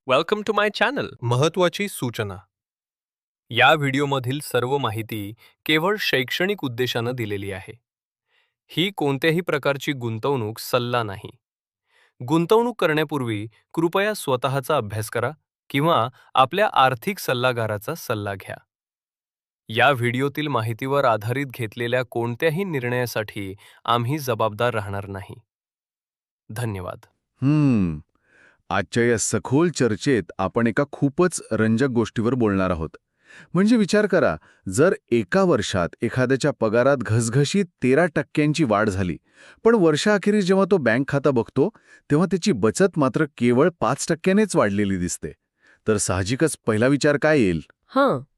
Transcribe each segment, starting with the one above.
Welcome to my channel. महत्त्वाची सूचना. या व्हिडिओमधील सर्व माहिती केवळ शैक्षणिक उद्देशानं दिलेली आहे. ही कोणत्याही प्रकारची गुंतवणूक सल्ला नाही. गुंतवणूक करण्यापूर्वी कृपया स्वतःचा अभ्यास करा किंवा आपल्या आर्थिक सल्लागाराचा सल्ला घ्या. या व्हिडिओतील माहितीवर आधारित घेतलेल्या कोणत्याही निर्णयासाठी आम्ही जबाबदार राहणार नाही. धन्यवाद. आजच्या या सखोल चर्चेत आपण एका खूपच रंजक गोष्टीवर बोलणार आहोत. म्हणजे विचार करा, जर एका वर्षात एखाद्याच्या पगारात घसघशीत 13% वाढ झाली, पण वर्षाअखेरीस जेव्हा तो बँक खाता बघतो तेव्हा त्याची बचत मात्र केवळ 5%नेच वाढलेली दिसते, तर साहजिकच पहिला विचार काय येईल?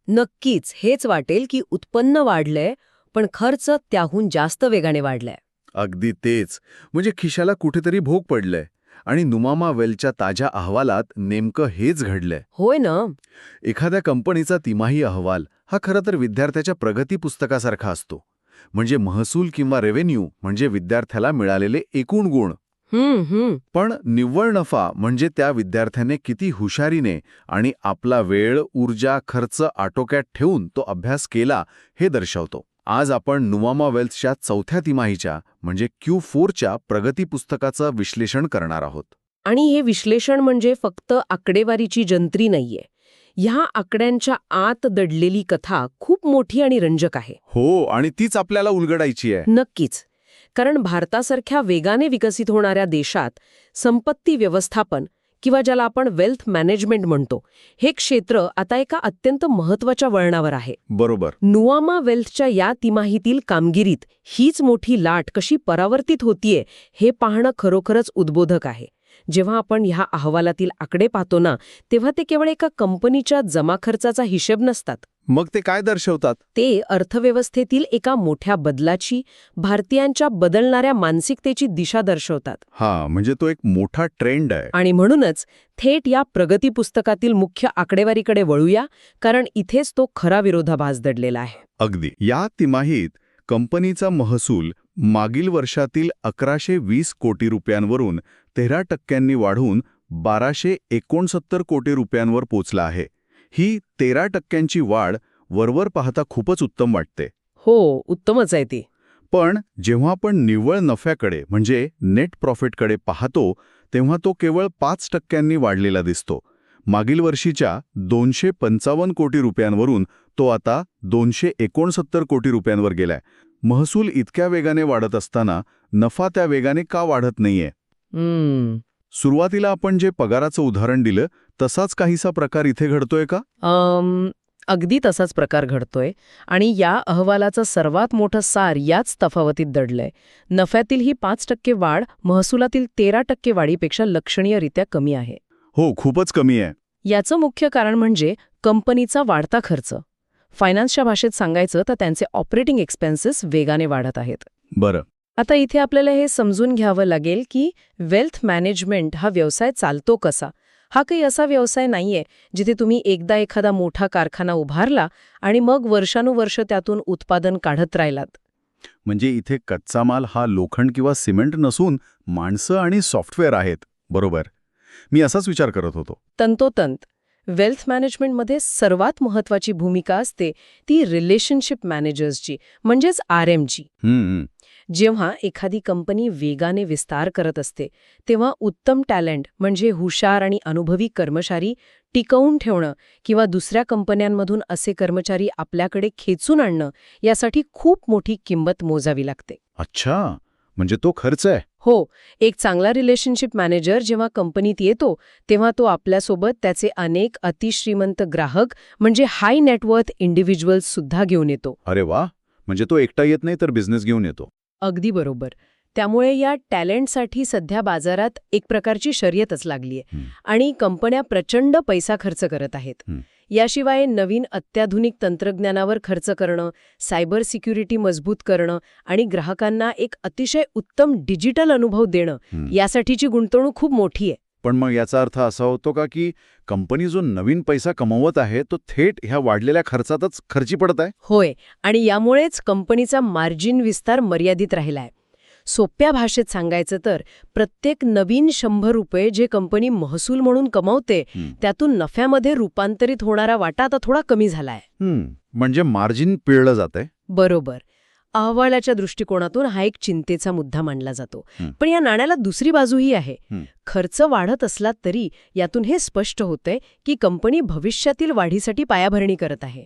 नक्कीच हेच वाटेल की उत्पन्न वाढलंय, पण खर्च त्याहून जास्त वेगाने वाढलाय. अगदी तेच. म्हणजे खिशाला कुठेतरी भोग पडलंय. आणि नुमामा वेलच्या ताज्या अहवालात नेमकं हेच घडलंय. होय ना. एखाद्या कंपनीचा तिमाही अहवाल हा खरं तर विद्यार्थ्याच्या प्रगती पुस्तकासारखा असतो. म्हणजे महसूल किंवा रेव्हेन्यू म्हणजे विद्यार्थ्याला मिळालेले एकूण गुण. पण निव्वळ नफा म्हणजे त्या विद्यार्थ्याने किती हुशारीने आणि आपला वेळ, ऊर्जा, खर्च आटोक्यात ठेवून तो अभ्यास केला हे दर्शवतो. आज आपण नुमामा वेल्थच्या चौथ्या तिमाहीच्या म्हणजे Q4च्या प्रगती पुस्तकाचं विश्लेषण करणार आहोत. आणि हे विश्लेषण म्हणजे फक्त आकडेवारीची जंत्री नाहीये. ह्या आकड्यांच्या आत दडलेली कथा खूप मोठी आणि रंजक आहे. हो, आणि तीच आपल्याला उलगडायची आहे. नक्कीच. कारण भारतासारख्या वेगाने विकसित होणाऱ्या देशात संपत्ती व्यवस्थापन किंवा ज्याला आपण वेल्थ मॅनेजमेंट म्हणतो, हे क्षेत्र आता एका अत्यंत महत्त्वाच्या वळणावर आहे. बरोबर. नुआमा वेल्थच्या या तिमाहीतील कामगिरीत हीच मोठी लाट कशी परावर्तित होतीये हे पाहणं खरोखरच उद्बोधक आहे. जेव्हा आपण ह्या अहवालातील आकडे पाहतो ना, तेव्हा ते केवळ एका कंपनीच्या जमा खर्चाचा हिशेब नसतात. मग ते काय दर्शवतात? ते अर्थव्यवस्थेतील एका मोठ्या बदलाची, भारतीयांच्या बदलणाऱ्या मानसिकतेची दिशा दर्शवतात. म्हणजे तो एक मोठा ट्रेंड आहे. आणि म्हणूनच थेट या प्रगती पुस्तकातील मुख्य आकडेवारीकडे वळूया, कारण इथेच तो खरा विरोधाभास दडलेला आहे. अगदी. या तिमाहीत कंपनीचा महसूल मागील वर्षातील 1120 कोटी रुपयांवरून 13% वाढून 1269 कोटी रुपयांवर पोचला आहे. ही 13% वाढ वरवर पाहता खूपच उत्तम वाटते. हो, उत्तमच आहे ती. पण जेव्हा आपण निव्वळ नफ्याकडे म्हणजे नेट प्रॉफिटकडे पाहतो तेव्हा तो केवळ 5% वाढलेला दिसतो. मागील वर्षीच्या 255 कोटी रुपयांवरून तो आता 269 कोटी रुपयांवर गेलाय. महसूल इतक्या वेगाने वाढत असताना नफा त्या वेगाने का वाढत नाहीये? सुरुवातीला आपण जे पगाराचं उदाहरण दिलं तसाच काहीसा प्रकार इथे घडतोय का? अगदी तसाच प्रकार घडतोय. आणि या अहवालाचं सर्वात मोठं सार याच तफावतीत दडलंय. नफ्यातील ही 5% वाढ महसुलातील 13% वाढीपेक्षा लक्षणीयरित्या कमी आहे. हो, खूपच कमी आहे. याचं मुख्य कारण म्हणजे कंपनीचा वाढता खर्च. फायनान्सच्या भाषेत सांगायचं तर त्यांचे ऑपरेटिंग एक्सपेन्सेस वेगाने वाढत आहेत. बरं. आता इथे आपल्याला हे समजून घ्यावं लागेल की वेल्थ मॅनेजमेंट हा व्यवसाय चालतो कसा. हा काही असा व्यवसाय नाहीये जिथे तुम्ही एकदा एखादा मोठा कारखाना उभारला आणि मग वर्षानुवर्ष त्यातून उत्पादन काढत राहिलात. म्हणजे इथे कच्चा माल हा लोखंड किंवा सिमेंट नसून माणसं आणि सॉफ्टवेअर आहेत. बरोबर. मी असाच विचार करत होतो. तंतोतंत. वेल्थ मॅनेजमेंटमध्ये सर्वात महत्त्वाची भूमिका असते ती रिलेशनशिप मॅनेजर्सची, म्हणजेच RMची. जेव्हा एखादी कंपनी वेगाने विस्तार करत असते तेव्हा उत्तम टॅलेंट म्हणजे हुशार आणि अनुभवी कर्मचारी टिकवून ठेवणं किंवा दुसऱ्या कंपन्यांमधून असे कर्मचारी आपल्याकडे खेचून आणणं यासाठी खूप मोठी किंमत मोजावी लागते. अच्छा, म्हणजे तो खर्च आहे. हो. एक चांगला रिलेशनशिप मॅनेजर जेव्हा कंपनीत येतो तेव्हा तो आपल्यासोबत त्याचे अनेक अतिश्रीमंत ग्राहक म्हणजे हाय नेटवर्थ इंडिव्हिज्युअल्स सुद्धा घेऊन येतो. अरे वा. म्हणजे तो एकटा येत नाही तर बिझनेस घेऊन येतो. अगदी बरोबर. त्यामुळे या टॅलेंटसाठी सध्या बाजारात एक प्रकारची शर्यतच लागलीय आणि कंपन्या प्रचंड पैसा खर्च करत आहेत. याशिवाय नवीन अत्याधुनिक तंत्रज्ञानावर खर्च करणं, सायबर सिक्युरिटी मजबूत करणं आणि ग्राहकांना एक अतिशय उत्तम डिजिटल अनुभव देणं यासाठीची गुंतवणूक खूप मोठी आहे. पण मग याचा अर्थ असा होतो का की कंपनी जो नवीन पैसा कमवत आहे तो थेट ह्या वाढलेल्या खर्चातच खर्ची पडत आहे? होय. आणि यामुळेच कंपनीचा मार्जिन विस्तार मर्यादित राहिलाय. सोप्या भाषेत सांगायचं तर प्रत्येक नवीन 100 रुपये जे कंपनी महसूल म्हणून कमावते त्यातून नफ्यामध्ये रूपांतरित होणारा वाटा आता थोडा कमी झालाय. म्हणजे मार्जिन पिळलं जातंय. बरोबर. अहवालाच्या दृष्टिकोनातून हा एक चिंतेचा मुद्दा मानला जातो. पण या नाण्याला दुसरी बाजूही आहे. खर्च वाढत असला तरी यातून हे स्पष्ट होतंय की कंपनी भविष्यातील वाढीसाठी पायाभरणी करत आहे.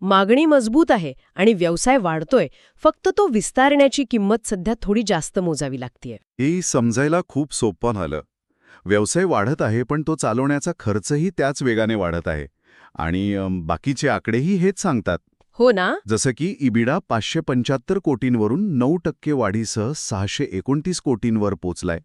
मागणी मजबूत आहे आणि व्यवसाय वाढतोय, फक्त तो विस्तारण्याची किंमत सध्या थोडी जास्त मोजावी लागतेय. हे समजायला खूप सोपं झालं. व्यवसाय वाढत आहे पण तो चालवण्याचा खर्चही त्याच वेगाने वाढत आहे. आणि बाकीचे आकडेही हेच सांगतात. हो ना. जसं की इबिडा 575 कोटींवरून 9% वाढीसह 629 कोटींवर पोचलाय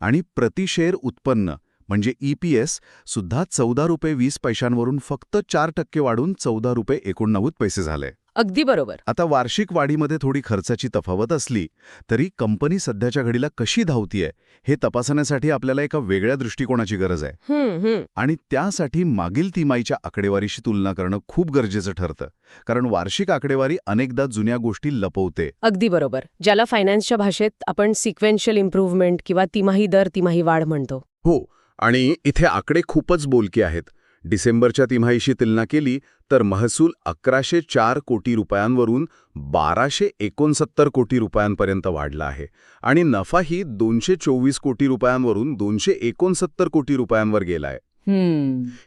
आणि प्रतिशेअर उत्पन्न म्हणजे EPS सुद्धा 14 रुपये 20 पैशांवरून फक्त 4% वाढून 14 रुपये 89 पैसे झाले. अगदी बरोबर. आता वार्षिक वाढीमध्ये थोडी खर्चाची तफावत असली तरी कंपनी सध्याच्या घडीला कशी धावतीये हे तपासण्यासाठी आपल्याला एका वेगळ्या दृष्टिकोनाची गरज आहे. आणि त्यासाठी मागील तिमाहीच्या आकडेवारीशी तुलना करणं खूप गरजेचं ठरतं, कारण वार्षिक आकडेवारी अनेकदा जुन्या गोष्टी लपवते. अगदी बरोबर. ज्याला फायनान्सच्या भाषेत आपण सिक्वेन्शियल इम्प्रूव्हमेंट किंवा तिमाही दर तिमाही वाढ म्हणतो. हो, आणि इथे आकडे खूपच बोलके आहेत. डिसेंबरच्या तिमाहीशी तुलना केली तर महसूल 1104 कोटी रुपयांवरून 1269 कोटी रुपयांपर्यंत वाढला आहे आणि नफाही 224 कोटी रुपयांवरून 269 कोटी रुपयांवर गेलाय.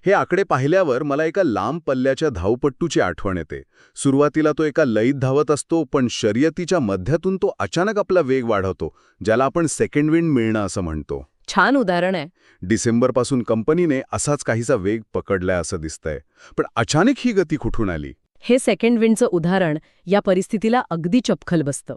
हे आकडे पाहिल्यावर मला एका लांब पल्ल्याच्या धावपट्टूची आठवण येते. सुरुवातीला तो एका लयीत धावत असतो, पण शर्यतीच्या मध्यातून तो अचानक आपला वेग वाढवतो, ज्याला आपण सेकंड विंड मिळणं असं म्हणतो. छान उदाहरण आहे. डिसेंबरपासून कंपनीने असाच काहीसा वेग पकडलाय असं दिसतंय. पण अचानक ही गती कुठून आली? हे सेकंड विंडचं उदाहरण या परिस्थितीला अगदी चपखल बसतं.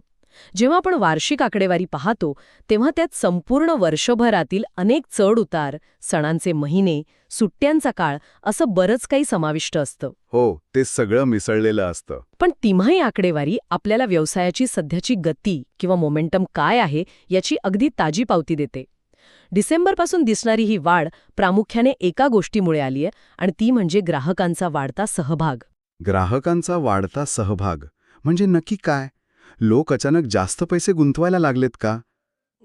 जेव्हा आपण वार्षिक आकडेवारी पाहतो तेव्हा त्यात संपूर्ण वर्षभरातील अनेक चढ उतार, सणांचे महिने, सुट्ट्यांचा काळ असं बरंच काही समाविष्ट असतं. हो, ते सगळं मिसळलेलं असतं. पण तिमाही आकडेवारी आपल्याला व्यवसायाची सध्याची गती किंवा मोमेंटम काय आहे याची अगदी ताजी पावती देते. डिसेंबरपासून दिसणारी ही वाढ प्रामुख्याने एका गोष्टीमुळे आलीय आणि ती म्हणजे ग्राहकांचा वाढता सहभाग. ग्राहकांचा वाढता सहभाग म्हणजे नक्की काय? लोक अचानक जास्त पैसे गुंतवायला लागलेत का?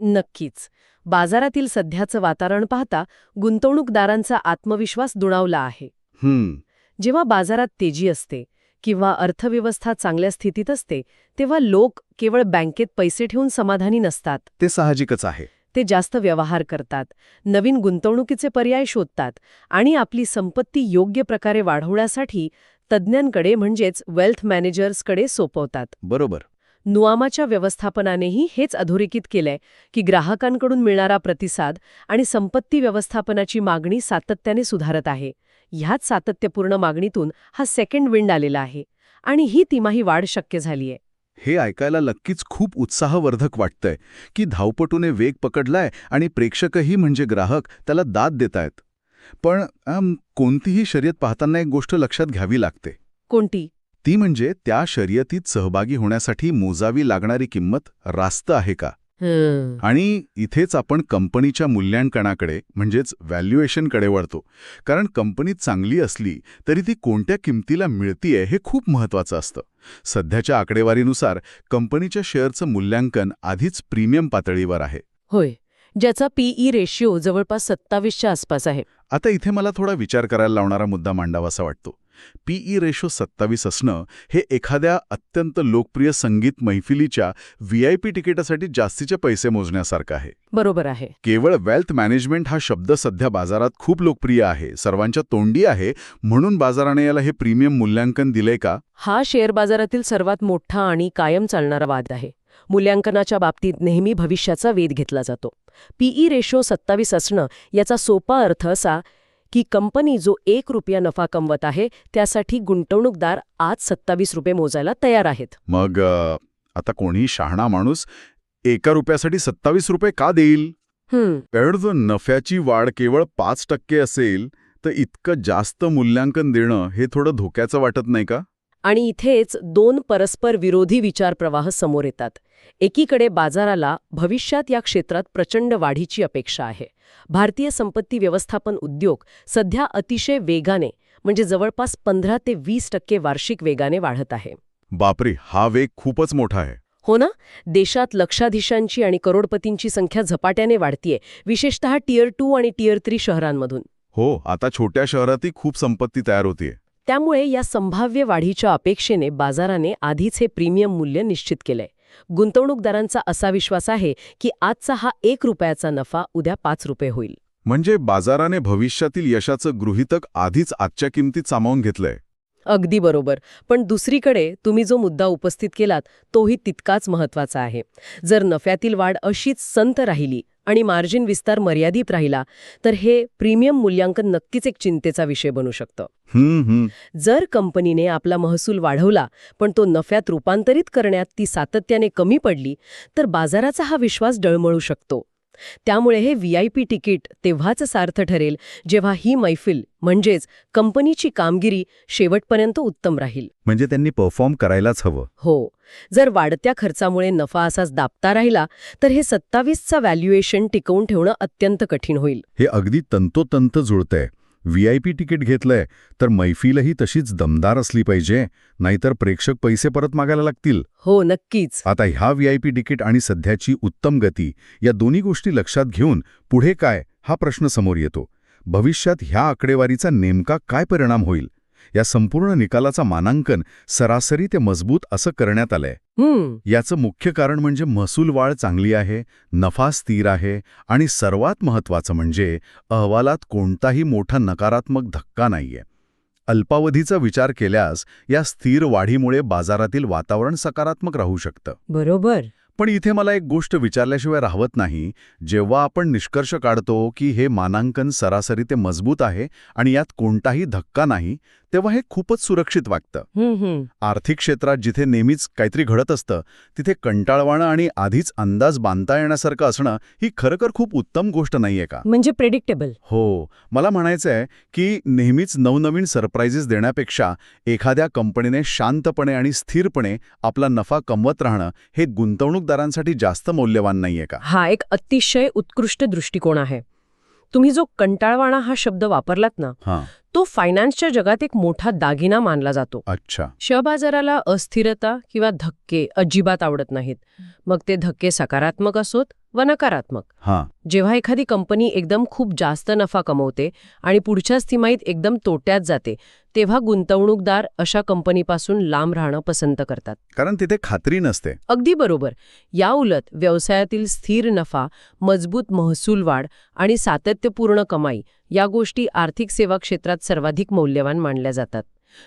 नक्कीच. बाजारातील सध्याचं वातावरण पाहता गुंतवणूकदारांचा आत्मविश्वास दुणावला आहे. जेव्हा बाजारात तेजी असते किंवा अर्थव्यवस्था चांगल्या स्थितीत असते तेव्हा लोक केवळ बँकेत पैसे ठेवून समाधानी नसतात. ते साहजिकच आहे. ते जास्त व्यवहार करतात, नवीन गुंतवणुकीचे पर्याय शोधतात आणि आपली संपत्ती योग्य प्रकारे वाढवण्यासाठी तज्ज्ञांकडे म्हणजेच वेल्थ मॅनेजर्सकडे सोपवतात. बरोबर. नुआमाच्या व्यवस्थापनानेही हेच अधोरेखित केलंय की ग्राहकांकडून मिळणारा प्रतिसाद आणि संपत्ती व्यवस्थापनाची मागणी सातत्याने सुधारत आहे. ह्याच सातत्यपूर्ण मागणीतून हा सेकंड विंड आलेला आहे आणि ही तिमाही वाढ शक्य झालीय. हे ऐकायला नक्कीच खूप उत्साहवर्धक वाटतंय की धावपटूने वेग पकडलाय आणि प्रेक्षकही म्हणजे ग्राहक त्याला दाद देतायत. पण कोणतीही शर्यत पाहताना एक गोष्ट लक्षात घ्यावी लागते. कोणती? ती म्हणजे त्या शर्यतीत सहभागी होण्यासाठी मोजावी लागणारी किंमत रास्त आहे का? आणि इथेच आपण कंपनीच्या मूल्यांकनाकडे म्हणजेच व्हॅल्युएशनकडे वळतो. कारण कंपनी चांगली असली तरी ती कोणत्या किमतीला मिळतीये हे खूप महत्त्वाचं असतं. सध्याच्या आकडेवारीनुसार कंपनीच्या शेअरचं मूल्यांकन आधीच प्रीमियम पातळीवर आहे. होय, ज्याचा PE रेशिओ जवळपास 27च्या आसपास आहे. आता इथे मला थोडा विचार करायला लावणारा मुद्दा मांडावासा वाटतो. PE रेशो 27 असणं हे एखाद्या अत्यंत लोकप्रिय संगीत मैफिलीच्या VIP तिकिटासाठी जास्तीचे पैसे मोजण्यासारखं आहे. बरोबर आहे. केवळ वेल्थ मॅनेजमेंट हा शब्द सध्या बाजारात खूप लोकप्रिय आहे, सर्वांच्या तोंडी आहे, म्हणून बाजाराने याला हे प्रीमियम मूल्यांकन दिले का? हा शेअर बाजारातील सर्वात मोठा आणि कायम चालणारा वाद आहे. मूल्यांकनाच्या बाबतीत नेहमी भविष्याचा वेध घेतला जातो. PE रेशो 27 असणं याचा सोपा अर्थ असा की कंपनी जो 1 रुपया नफा कमवत आहे त्यासाठी गुंतवणूकदार आज 27 रुपये मोजायला तयार आहेत. मग आता कोणी शहाणा माणूस 1 रुपयासाठी 27 रुपये का देईल? जर नफ्याची वाढ केवळ 5% असेल तर इतकं जास्त मूल्यांकन देणं हे थोडं धोक्याचं वाटत नाही का? आणि इथेच दोन परस्पर विरोधी विचारप्रवाह समोर येतात. एकीकडे बाजाराला भविष्यात या क्षेत्रात प्रचंड वाढीची अपेक्षा आहे. भारतीय संपत्ती व्यवस्थापन उद्योग सध्या अतिशय वेगाने म्हणजे जवळपास 15 ते 20% वार्षिक वेगाने वाढत आहे. बापरे, हा वेग खूपच मोठा आहे. हो ना, देशात लक्षाधीशांची आणि करोडपतींची संख्या झपाट्याने वाढतीये, विशेषतः टियर 2 आणि टियर 3 शहरांमधून. हो, आता छोट्या शहरातही खूप संपत्ती तयार होतीये. त्यामुळे या संभाव्य वाढीच्या अपेक्षेने बाजाराने आधीच हे प्रीमियम मूल्य निश्चित केलंय. गुंतवणूकदारांचा असा विश्वास आहे की आजचा हा 1 रुपयाचा नफा उद्या 5 रुपये होईल. म्हणजे बाजाराने भविष्यातील यशाचं गृहीतक आधीच आजच्या किमतीत सामावून घेतलंय. अगदी बरोबर. पण दुसरीकडे तुम्ही जो मुद्दा उपस्थित केलात तोही तितकाच महत्वाचा आहे. जर नफ्यातील वाढ अशीच संत राहिली आणि मार्जिन विस्तार मर्यादित राहिला तर हे प्रीमियम मूल्यांकन नक्कीच एक चिंतेचा विषय बनू शकतं. जर कंपनीने आपला महसूल वाढवला पण तो नफ्यात रूपांतरित करण्यात ती सातत्याने कमी पडली तर बाजाराचा हा विश्वास डळमळू शकतो. त्यामुळे हे VIP तिकीट तेव्हाच सार्थ ठरेल जेव्हा ही मैफिल म्हणजेच कंपनीची कामगिरी शेवटपर्यंत उत्तम राहील. म्हणजे त्यांनी परफॉर्म करायलाच हवं. हो. जर वाढत्या खर्चामुळे नफा असाच दाबता राहिला तर हे 27चा व्हॅल्युएशन टिकवून ठेवणं अत्यंत कठीण होईल. हे अगदी तंतोतंत जुळतंय. VIP तिकीट घेतलंय तर मैफिलही तशीच दमदार असली पाहिजे, नाहीतर प्रेक्षक पैसे परत मागायला लागतील. हो, नक्कीच. आता ह्या VIP तिकीट आणि सध्याची उत्तम गती या दोन्ही गोष्टी लक्षात घेऊन पुढे काय हा प्रश्न समोर येतो. भविष्यात ह्या आकडेवारीचा नेमका काय परिणाम होईल? या संपूर्ण निकालाचा मानांकन सरासरी ते मजबूत असं करण्यात आलंय. याचं मुख्य कारण म्हणजे महसूल वाढ चांगली आहे, नफा स्थिर आहे आणि सर्वात महत्त्वाचं म्हणजे अहवालात कोणताही मोठा नकारात्मक धक्का नाहीये. अल्पावधीचा विचार केल्यास या स्थिर वाढीमुळे बाजारातील वातावरण सकारात्मक राहू शकतं. बरोबर. पण इथे मला एक गोष्ट विचारल्याशिवाय राहत नाही. जेव्हा आपण निष्कर्ष काढतो की हे मानांकन सरासरी ते मजबूत आहे आणि यात कोणताही धक्का नाही, तेव्हा हे खूपच सुरक्षित वाटतं. आर्थिक क्षेत्रात जिथे नेहमीच काहीतरी घडत असतं तिथे कंटाळवाणं आणि आधीच अंदाज बांधता येण्यासारखं असणं ही खरोखर खूप उत्तम गोष्ट नाहीये का? म्हणजे प्रेडिक्टेबल. हो, मला म्हणायचंय की नेहमीच नवनवीन सरप्राइजेस देण्यापेक्षा एखाद्या कंपनीने शांतपणे आणि स्थिरपणे आपला नफा कमवत राहणं हे गुंतवणूकदारांसाठी जास्त मौल्यवान नाहीये का? हा एक अतिशय उत्कृष्ट दृष्टिकोन आहे. तुम्ही जो कंटाळवाणा हा शब्द वापरलात ना, तो फायनान्सच्या जगात एक मोठा दागिना मानला जातो. अच्छा. शेअर बाजाराला अस्थिरता किंवा धक्के अजिबात आवडत नाहीत. मग ते धक्के सकारात्मक असोत व नकारात्मक. जेव्हा एखादी कंपनी एकदम खूप जास्त नफा कमवते आणि पुढच्याच तिमाहीत एकदम तोट्यात जाते तेव्हा गुंतवणूकदार अशा कंपनीपासून लांब राहणं पसंत करतात. कारण तिथे खात्री नसते. अगदी बरोबर. याउलट व्यवसायातील स्थिर नफा, मजबूत महसूल वाढ आणि सातत्यपूर्ण कमाई या गोष्टी आर्थिक सेवा क्षेत्रात सर्वाधिक मौल्यवान मानल्या जातात.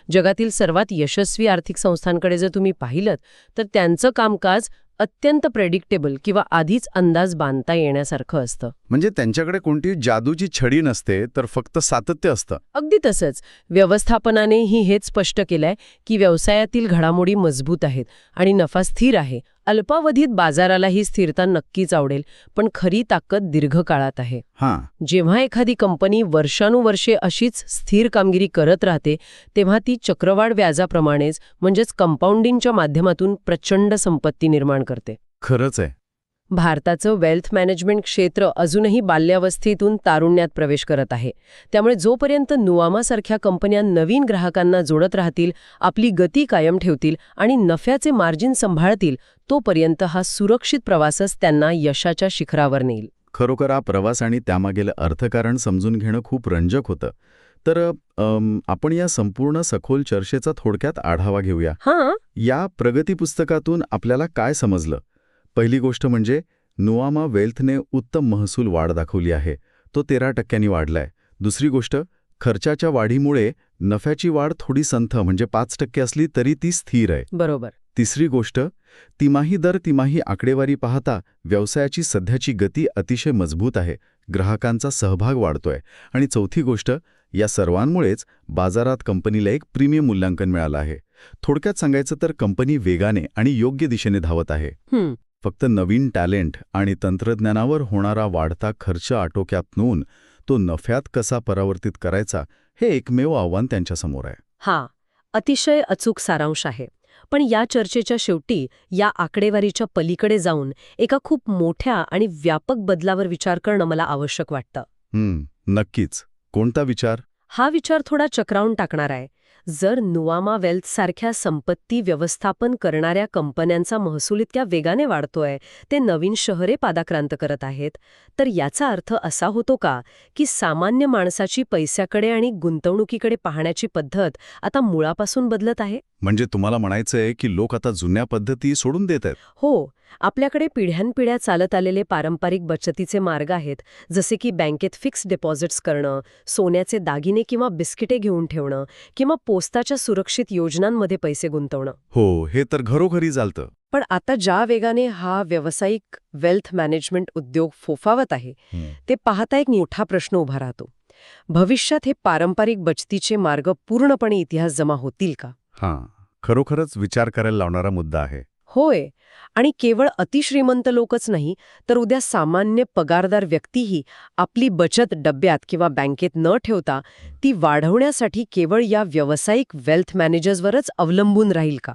जगातील सर्वात यशस्वी आर्थिक संस्थांकडे जर तुम्ही पाहिलं तर त्यांचं कामकाज अत्यंत प्रेडिक्टेबल किंवा आधीच अंदाज बांधता येण्यासारखं असतं. म्हणजे त्यांच्याकडे कोणती जादूची छडी नसते तर फक्त सातत्य असतं. अगदी तसंच. व्यवस्थापनानेही हेच स्पष्ट केलंय की व्यवसायातील घडामोडी मजबूत आहेत आणि नफा स्थिर आहे. अल्पावधीत बाजाराला ही स्थिरता नक्कीच आवडेल, पण खरी ताकद दीर्घकाळात आहे. जेव्हा एखादी कंपनी वर्षानुवर्षे अशीच स्थिर कामगिरी करत राहते तेव्हा ती चक्रवाढ व्याजाप्रमाणेच म्हणजेच कंपाऊंडिंगच्या माध्यमातून प्रचंड संपत्ती निर्माण करते. खरंच आहे. भारताचं वेल्थ मॅनेजमेंट क्षेत्र अजूनही बाल्यावस्थेतून तारुण्यात प्रवेश करत आहे. त्यामुळे जोपर्यंत नुवामासारख्या कंपन्या नवीन ग्राहकांना जोडत राहतील, आपली गती कायम ठेवतील आणि नफ्याचे मार्जिन सांभाळतील, तोपर्यंत हा सुरक्षित प्रवासच त्यांना यशाच्या शिखरावर नेईल. खरोखर हा प्रवास आणि त्यामागील अर्थकारण समजून घेणं खूप रंजक होतं. तर आपण या संपूर्ण सखोल चर्चेचा थोडक्यात आढावा घेऊया. या प्रगती पुस्तकातून आपल्याला काय समजलं? पहिली गोष्ट म्हणजे नुवामा वेल्थने उत्तम महसूल वाढ दाखवली आहे. तो 13% वाढलाय. दुसरी गोष्ट, खर्चाच्या वाढीमुळे नफ्याची वाढ थोडी संथ म्हणजे 5% असली तरी ती स्थिर आहे. बरोबर. तिसरी गोष्ट, तिमाही दर तिमाही आकडेवारी पाहता व्यवसायाची सध्याची गती अतिशय मजबूत आहे. ग्राहकांचा सहभाग वाढतोय. आणि चौथी गोष्ट, या सर्वांमुळेच बाजारात कंपनीला एक प्रीमियम मूल्यांकन मिळालं आहे. थोडक्यात सांगायचं तर कंपनी वेगाने आणि योग्य दिशेने धावत आहे. फक्त नवीन टॅलेंट आणि तंत्रज्ञानावर होणारा वाढता खर्च आटोक्यात नेऊन तो नफ्यात कसा परावर्तित करायचा हे एकमेव आव्हान त्यांच्यासमोर आहे. अतिशय अचूक सारांश आहे. पण या चर्चेच्या शेवटी या आकडेवारीच्या पलीकडे जाऊन एका खूप मोठ्या आणि व्यापक बदलावर विचार करणं मला आवश्यक वाटतं. नक्कीच. कोणता विचार? हा विचार थोडा चक्रावून टाकणार आहे. जर नुवामा वेल्थसारख्या संपत्ती व्यवस्थापन करणाऱ्या कंपन्यांचा महसूल इतक्या वेगाने वाढतोय, ते नवीन शहरे पादाक्रांत करत आहेत, तर याचा अर्थ असा होतो का की सामान्य माणसाची पैशाकडे आणि गुंतवणुकीकडे पाहण्याची पद्धत आता मुळापासून बदलत आहे? म्हणजे तुम्हाला म्हणायचंय की लोक आता जुन्या पद्धती सोडून देत आहेत? हो, आपल्याकडे पिढ्यानपिढ्या चालत आलेले पारंपरिक बचतीचे मार्ग आहेत, जसे की बँकेत फिक्स्ड डिपॉझिट्स करणं, सोन्याचे दागिने किंवा बिस्किटे घेऊन ठेवणं, किंवा पोस्टाच्या सुरक्षित योजनांमध्ये पैसे गुंतवणं. हो, हे तर घरोघरी चालतं. पण आता ज्या वेगाने हा व्यावसायिक वेल्थ मॅनेजमेंट उद्योग फोफावत आहे, ते पाहता एक मोठा प्रश्न उभा राहतो. भविष्यात हे पारंपरिक बचतीचे मार्ग पूर्णपणे इतिहास जमा होतील का? हां, खरोखरच विचार करायला लावणारा मुद्दा आहे. होय, आणि केवळ अतिश्रीमंत लोकच नाही, तर उद्या सामान्य पगारदार व्यक्तीही आपली बचत डब्यात किंवा बँकेत न ठेवता ती वाढवण्यासाठी केवळ या व्यावसायिक वेल्थ मॅनेजर्सवरच अवलंबून राहील का?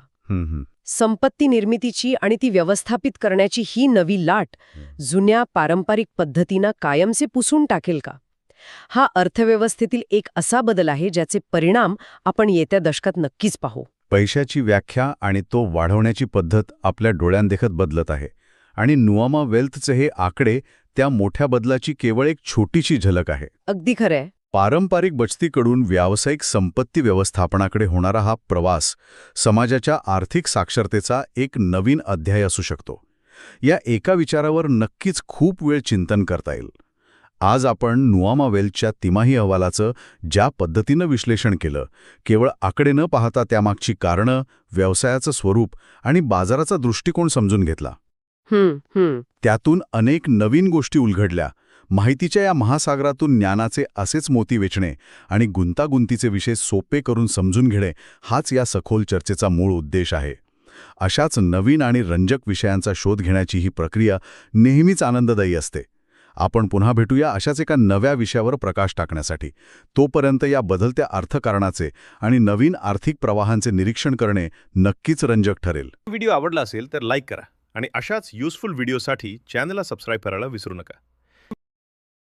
संपत्ती निर्मितीची आणि ती व्यवस्थापित करण्याची ही नवी लाट जुन्या पारंपरिक पद्धतींना कायमचे पुसून टाकेल का? हा अर्थव्यवस्थेतील एक असा बदल आहे ज्याचे परिणाम आपण येत्या दशकात नक्कीच पाहू. पैशाची व्याख्या आणि तो वाढवण्याची पद्धत आपल्या डोळ्यांदेखत बदलत आहे, आणि नुवामा वेल्थचे हे आकडे त्या मोठ्या बदलाची केवळ एक छोटीशी झलक आहे. अगदी खरंय. पारंपरिक बचतीकडून व्यावसायिक संपत्ती व्यवस्थापनाकडे होणारा हा प्रवास समाजाच्या आर्थिक साक्षरतेचा एक नवीन अध्याय असू शकतो. या एका विचारावर नक्कीच खूप वेळ चिंतन करता येईल. आज आपण नुवामा वेल्थच्या तिमाही अहवालाचं ज्या पद्धतीनं विश्लेषण केलं, केवळ आकडे न पाहता त्यामागची कारणं, व्यवसायाचं स्वरूप आणि बाजाराचा दृष्टिकोन समजून घेतला. त्यातून अनेक नवीन गोष्टी उलगडल्या. माहितीच्या या महासागरातून ज्ञानाचे असेच मोती वेचणे आणि गुंतागुंतीचे विषय सोपे करून समजून घेणे, हाच या सखोल चर्चेचा मूळ उद्देश आहे. अशाच नवीन आणि रंजक विषयांचा शोध घेण्याची ही प्रक्रिया नेहमीच आनंददायी असते. आपण पुन्हा भेटूया अशाच एका नव्या विषयावर प्रकाश टाकण्यासाठी. तोपर्यंत या बदलत्या अर्थकारणाचे आणि नवीन आर्थिक प्रवाहांचे निरीक्षण करणे नक्कीच रंजक ठरेल. व्हिडिओ आवडला असेल तर लाईक करा आणि अशाच युजफुल व्हिडिओसाठी चॅनलला सबस्क्राईब करायला विसरू नका.